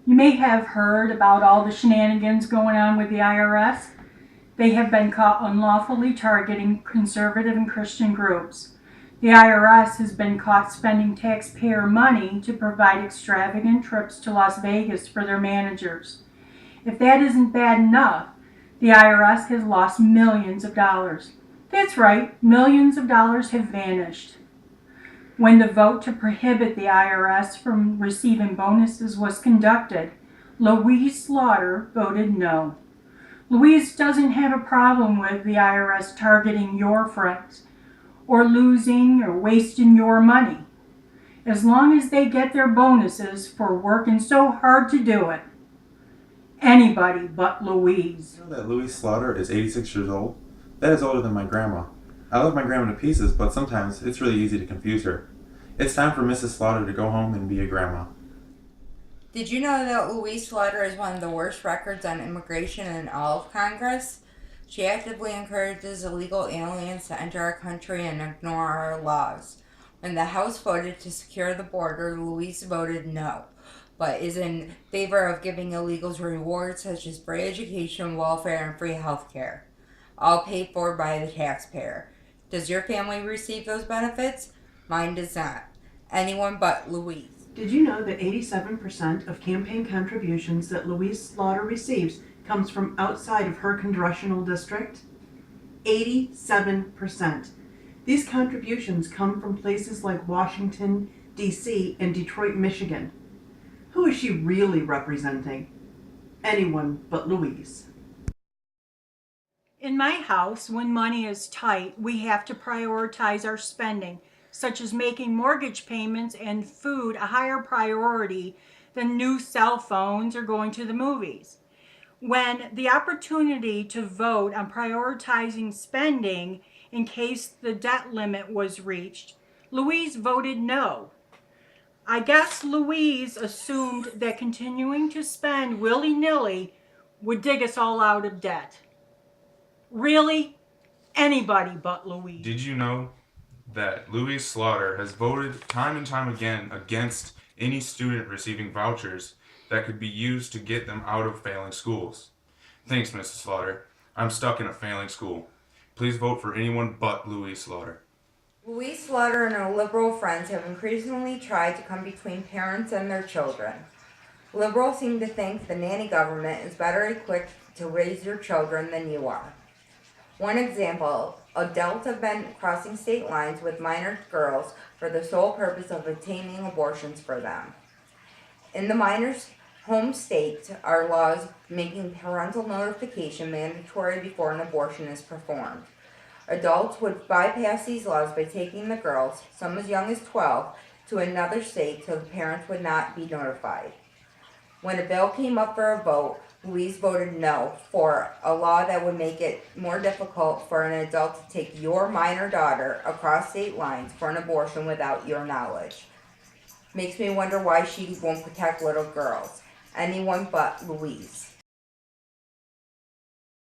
You may have heard about all the shenanigans going on with the IRS. They have been caught unlawfully targeting conservative and Christian groups. The IRS has been caught spending taxpayer money to provide extravagant trips to Las Vegas for their managers. If that isn't bad enough, the IRS has lost millions of dollars. That's right, millions of dollars have vanished. When the vote to prohibit the IRS from receiving bonuses was conducted, Louise Slaughter voted no. Louise doesn't have a problem with the IRS targeting your friends or losing or wasting your money, as long as they get their bonuses for working so hard to do it. Anybody but Louise. You know that Louise Slaughter is 86 years old? That is older than my grandma. I love my grandma to pieces, but sometimes it's really easy to confuse her. It's time for Mrs. Slaughter to go home and be a grandma. Did you know that Louise Slaughter has one of the worst records on immigration in all of Congress? She actively encourages illegal aliens to enter our country and ignore our laws. When the House voted to secure the border, Louise voted no, but is in favor of giving illegals rewards such as free education, welfare, and free health care, all paid for by the taxpayer. Does your family receive those benefits? Mine does not. Anyone but Louise. Did you know that 87% of campaign contributions that Louise Slaughter receives comes from outside of her congressional district? 87%. These contributions come from places like Washington, D.C. and Detroit, Michigan. Who is she really representing? Anyone but Louise. In my house, when money is tight, we have to prioritize our spending, such as making mortgage payments and food a higher priority than new cell phones or going to the movies. When the opportunity to vote on prioritizing spending in case the debt limit was reached, Louise voted no. I guess Louise assumed that continuing to spend willy-nilly would dig us all out of debt. Really? Anybody but Louise. Did you know that Louise Slaughter has voted time and time again against any student receiving vouchers that could be used to get them out of failing schools? Thanks, Mrs. Slaughter. I'm stuck in a failing school. Please vote for anyone but Louise Slaughter. Louise Slaughter and her liberal friends have increasingly tried to come between parents and their children. Liberals seem to think the nanny government is better equipped to raise your children than you are. One example, adults have been crossing state lines with minor girls for the sole purpose of obtaining abortions for them. In the minor's home state are laws making parental notification mandatory before an abortion is performed. Adults would bypass these laws by taking the girls, some as young as 12, to another state so the parents would not be notified. When a bill came up for a vote, Louise voted no for a law that would make it more difficult for an adult to take your minor daughter across state lines for an abortion without your knowledge. Makes me wonder why she won't protect little girls. Anyone but Louise.